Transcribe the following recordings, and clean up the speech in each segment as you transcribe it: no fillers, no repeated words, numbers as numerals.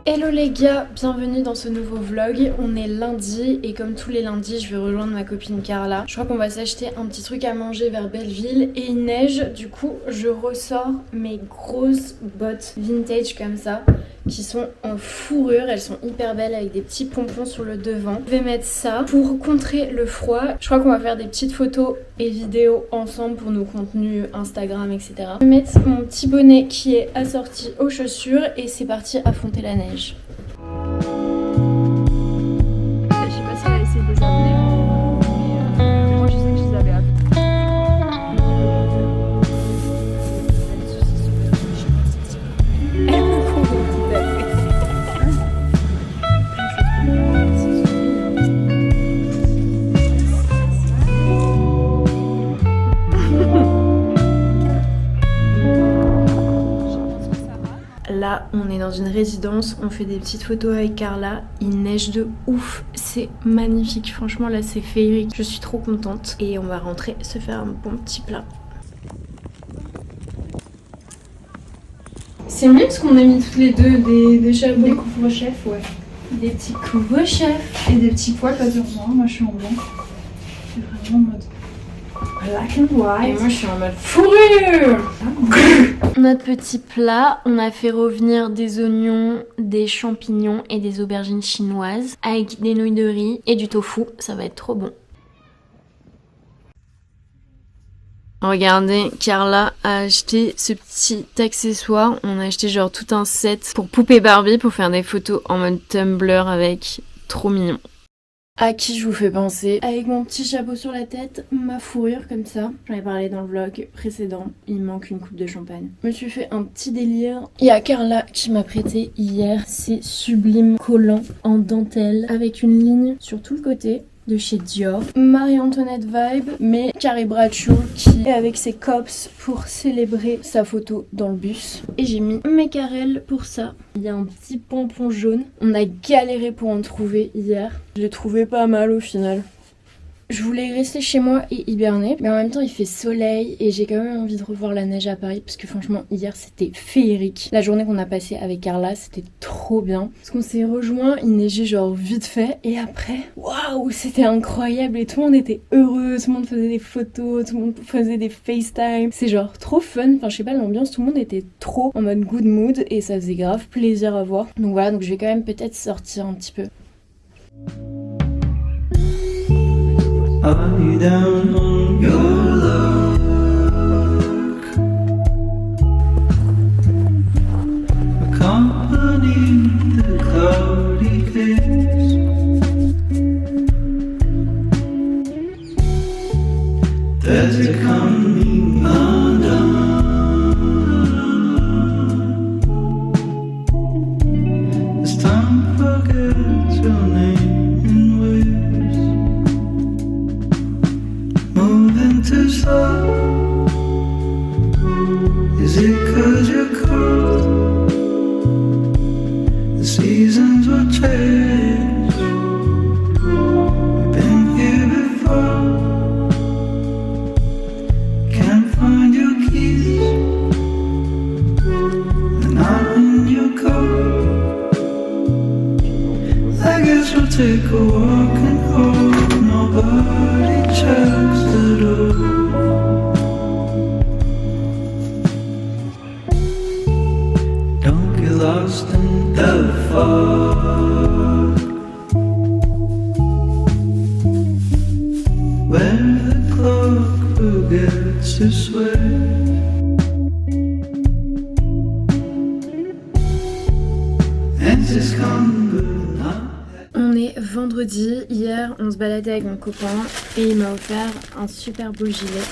Hello les gars, bienvenue dans ce nouveau vlog. On est lundi et comme tous les lundis je vais rejoindre ma copine Carla. Je crois qu'on va s'acheter un petit truc à manger vers Belleville et il neige. Du coup je ressors mes grosses bottes vintage comme ça qui sont en fourrure. Elles sont hyper belles avec des petits pompons sur le devant. Je vais mettre ça pour contrer le froid. Je crois qu'on va faire des petites photos et vidéos ensemble pour nos contenus Instagram, etc. Je vais mettre mon petit bonnet qui est assorti aux chaussures et c'est parti affronter la neige. Je sais pas si elle a essayé de les appeler, mais moi je sais que je les avais appelés. Là, on est dans une résidence, on fait des petites photos avec Carla. Il neige de ouf, c'est magnifique. Franchement, là, c'est féerique. Je suis trop contente. Et on va rentrer se faire un bon petit plat. C'est mieux parce qu'on a mis toutes les deux des chapeaux. Des couvre-chefs, ouais. Des petits couvre-chefs. Et des petits poils pas d'urgence. Moi je suis en blanc. C'est vraiment en mode black and Et white. moi, je suis en mode fourrure. Notre petit plat, on a fait revenir des oignons, des champignons et des aubergines chinoises avec des nouilles de riz et du tofu. Ça va être trop bon. Regardez, Carla a acheté ce petit accessoire. On a acheté genre tout un set pour poupée Barbie pour faire des photos en mode Tumblr avec. Trop mignon. À qui je vous fais penser? Avec mon petit chapeau sur la tête, ma fourrure comme ça. J'en ai parlé dans le vlog précédent. Il manque une coupe de champagne. Je me suis fait un petit délire. Il y a Carla qui m'a prêté hier ces sublimes collants en dentelle avec une ligne sur tout le côté. De chez Dior, Marie-Antoinette vibe, mais Carrie Bradshaw qui est avec ses cops pour célébrer sa photo dans le bus. Et j'ai mis mes carrels pour ça. Il y a un petit pompon jaune. On a galéré pour en trouver hier. Je l'ai trouvé pas mal au final. Je voulais rester chez moi et hiberner, mais en même temps il fait soleil et j'ai quand même envie de revoir la neige à Paris parce que franchement hier c'était féerique. La journée qu'on a passée avec Carla c'était trop bien parce qu'on s'est rejoints, il neigeait genre vite fait et après waouh c'était incroyable et tout le monde était heureux, tout le monde faisait des photos, tout le monde faisait des FaceTime. C'est genre trop fun, enfin je sais pas l'ambiance, tout le monde était trop en mode good mood et ça faisait grave plaisir à voir. Donc voilà, donc je vais quand même peut-être sortir un petit peu. Are you down on your luck? Accompany the cloudy days. There's a coming undone. As time forgets your name in waves. Moving too slow. Is it 'cause you're cold? The seasons will change. We've been here before. Can't find your keys. They're not in your coat. I guess we'll take a walk and hope nobody checks the door. Don't get lost in the fog, where the clock forgets to sway. And it's come but not. On est vendredi, hier on se baladait avec mon copain et il m'a offert un super beau gilet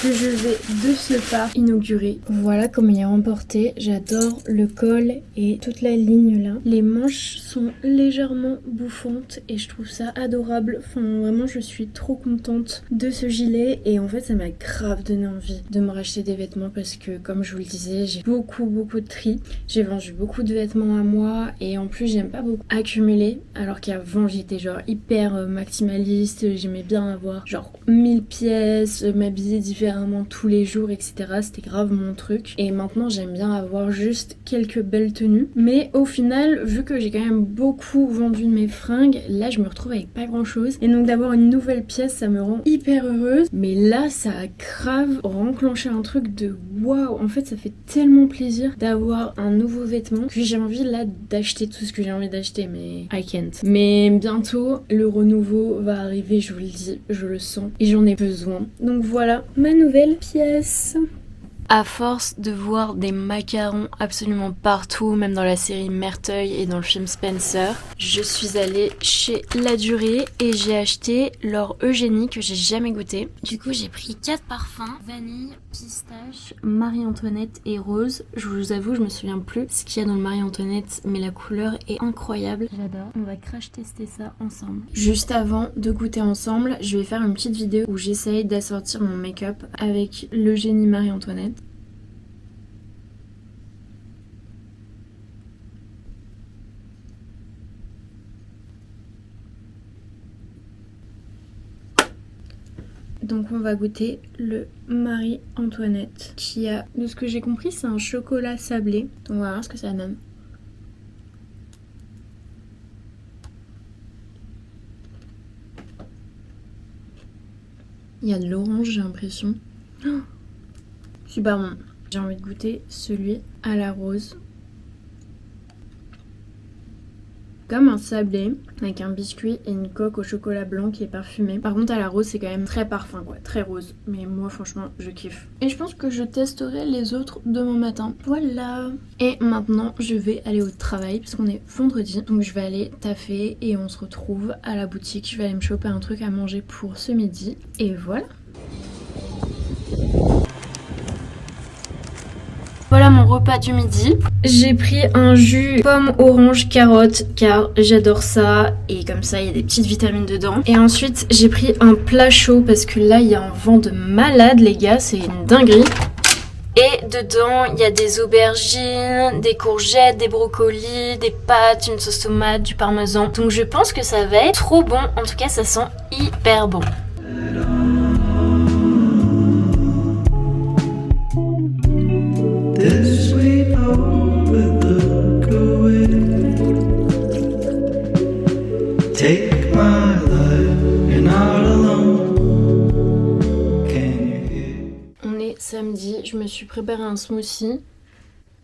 que je vais de ce pas inaugurer. Voilà comment il est remporté. J'adore le col et toute la ligne là. Les manches sont légèrement bouffantes et je trouve ça adorable. Enfin vraiment je suis trop contente de ce gilet et en fait ça m'a grave donné envie de me racheter des vêtements parce que comme je vous le disais j'ai beaucoup de tri. J'ai vendu beaucoup de vêtements à moi et en plus j'aime pas beaucoup accumuler alors qu'avant j'étais genre hyper maximaliste. J'aimais bien avoir genre 1000 pièces, m'habiller différemment différemment tous les jours, etc. C'était grave mon truc. Et maintenant j'aime bien avoir juste quelques belles tenues. Mais au final, vu que j'ai quand même beaucoup vendu de mes fringues, là je me retrouve avec pas grand chose. Et donc d'avoir une nouvelle pièce, ça me rend hyper heureuse. Mais là ça a grave enclenché un truc de waouh. En fait ça fait tellement plaisir d'avoir un nouveau vêtement que j'ai envie là d'acheter tout ce que j'ai envie d'acheter, mais I can't. Mais bientôt le renouveau va arriver, je vous le dis, je le sens et j'en ai besoin. Donc voilà ma nouvelle pièce. À force de voir des macarons absolument partout, même dans la série Merteuil et dans le film Spencer, je suis allée chez La Durée et j'ai acheté leur Eugénie que j'ai jamais goûté. Du coup j'ai pris 4 parfums, vanille, pistache, Marie-Antoinette et rose. Je vous avoue, je me souviens plus ce qu'il y a dans le Marie-Antoinette, mais la couleur est incroyable. J'adore. On va crash tester ça ensemble. Juste avant de goûter ensemble, je vais faire une petite vidéo où j'essaye d'assortir mon make-up avec l'Eugénie Marie-Antoinette. Donc on va goûter le Marie-Antoinette qui a, de ce que j'ai compris, c'est un chocolat sablé. Donc on va voir ce que ça donne. Il y a de l'orange, j'ai l'impression. Oh, super bon. J'ai envie de goûter celui à la rose. Comme un sablé avec un biscuit et une coque au chocolat blanc qui est parfumé. Par contre à la rose c'est quand même très parfum quoi, très rose. Mais moi franchement je kiffe. Et je pense que je testerai les autres demain matin. Voilà. Et maintenant je vais aller au travail parce qu'on est vendredi. Donc je vais aller taffer et on se retrouve à la boutique. Je vais aller me choper un truc à manger pour ce midi. Et voilà. Voilà mon repas du midi. J'ai pris un jus pomme, orange, carotte car j'adore ça et comme ça il y a des petites vitamines dedans. Et ensuite j'ai pris un plat chaud parce que là il y a un vent de malade les gars, c'est une dinguerie. Et dedans il y a des aubergines, des courgettes, des brocolis, des pâtes, une sauce tomate, du parmesan. Donc je pense que ça va être trop bon, en tout cas ça sent hyper bon. This sweet hope with look away. Take my life, you're not alone. Can you hear? On est samedi, je me suis préparé un smoothie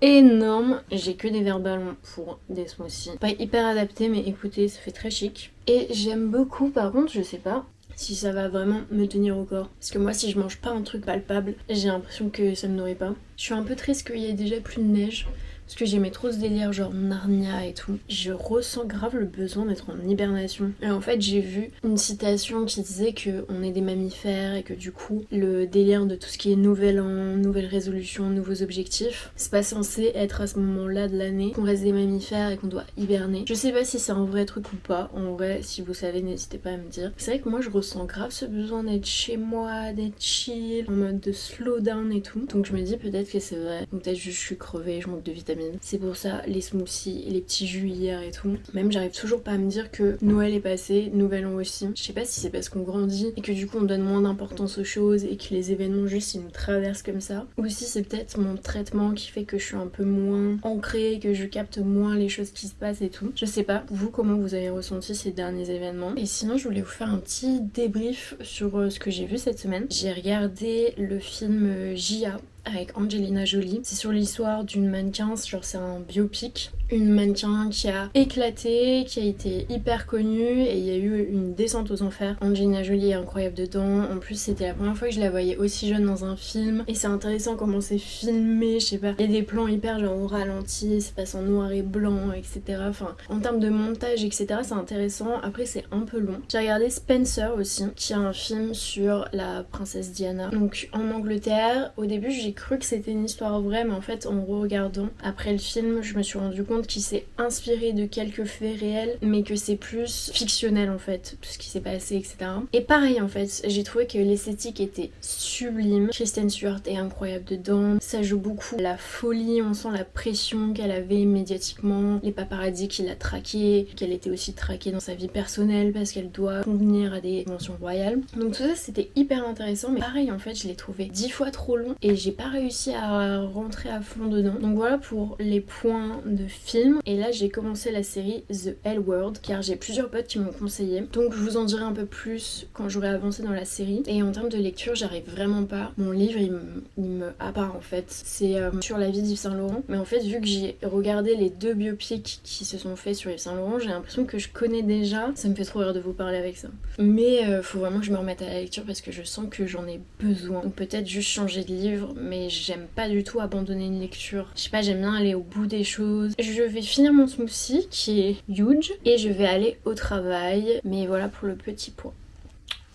énorme. J'ai que des verres ballons pour des smoothies. Pas hyper adapté mais écoutez, ça fait très chic. Et j'aime beaucoup, par contre je sais pas si ça va vraiment me tenir au corps. Parce que moi si je mange pas un truc palpable, j'ai l'impression que ça me nourrit pas. Je suis un peu triste qu'il y ait déjà plus de neige. Parce que j'aimais trop ce délire genre Narnia et tout. Je ressens grave le besoin d'être en hibernation. Et en fait j'ai vu une citation qui disait qu'on est des mammifères et que du coup le délire de tout ce qui est nouvel an, nouvelle résolution, nouveaux objectifs, c'est pas censé être à ce moment-là de l'année qu'on reste des mammifères et qu'on doit hiberner. Je sais pas si c'est un vrai truc ou pas. En vrai si vous savez n'hésitez pas à me dire. C'est vrai que moi je ressens grave ce besoin d'être chez moi, d'être chill, en mode de slow down et tout. Donc je me dis peut-être que c'est vrai. Donc peut-être juste je suis crevée, je manque de vitamines. C'est pour ça les smoothies et les petits jus hier et tout. Même j'arrive toujours pas à me dire que Noël est passé, Nouvel An aussi. Je sais pas si c'est parce qu'on grandit et que du coup on donne moins d'importance aux choses et que les événements juste ils nous traversent comme ça. Ou si c'est peut-être mon traitement qui fait que je suis un peu moins ancrée, que je capte moins les choses qui se passent et tout. Je sais pas, vous comment vous avez ressenti ces derniers événements. Et sinon je voulais vous faire un petit débrief sur ce que j'ai vu cette semaine. J'ai regardé le film J.A. avec Angelina Jolie. C'est sur l'histoire d'une mannequin, genre c'est un biopic. Une mannequin qui a éclaté, qui a été hyper connue et il y a eu une descente aux enfers. Angelina Jolie est incroyable dedans. En plus c'était la première fois que je la voyais aussi jeune dans un film et c'est intéressant comment c'est filmé, je sais pas. Il y a des plans hyper genre au ralenti, ça passe en noir et blanc, etc. Enfin en termes de montage, etc. c'est intéressant. Après c'est un peu long. J'ai regardé Spencer aussi, qui est un film sur la princesse Diana. Donc en Angleterre, au début j'ai cru que c'était une histoire vraie mais en fait en regardant après le film je me suis rendu compte compte qu'il s'est inspiré de quelques faits réels, mais que c'est plus fictionnel en fait, tout ce qui s'est passé, etc. Et pareil en fait, j'ai trouvé que l'esthétique était sublime. Kristen Stewart est incroyable dedans, ça joue beaucoup la folie, on sent la pression qu'elle avait médiatiquement, les paparazzis qui la traquaient, qu'elle était aussi traquée dans sa vie personnelle parce qu'elle doit convenir à des conventions royales. Donc tout ça c'était hyper intéressant, mais pareil en fait je l'ai trouvé 10 fois trop long et j'ai pas réussi à rentrer à fond dedans. Donc voilà pour les points de film. Et là j'ai commencé la série The L Word car j'ai plusieurs potes qui m'ont conseillé. Donc je vous en dirai un peu plus quand j'aurai avancé dans la série. Et en termes de lecture j'arrive vraiment pas. Mon livre il me à part en fait. C'est sur la vie d'Yves Saint Laurent. Mais en fait vu que j'ai regardé les 2 biopics qui se sont faits sur Yves Saint Laurent, j'ai l'impression que je connais déjà. Ça me fait trop rire de vous parler avec ça. Mais faut vraiment que je me remette à la lecture parce que je sens que j'en ai besoin. Ou peut-être juste changer de livre, mais j'aime pas du tout abandonner une lecture. Je sais pas, j'aime bien aller au bout des choses. Je vais finir mon smoothie qui est huge et je vais aller au travail. Mais voilà pour le petit point.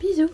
Bisous!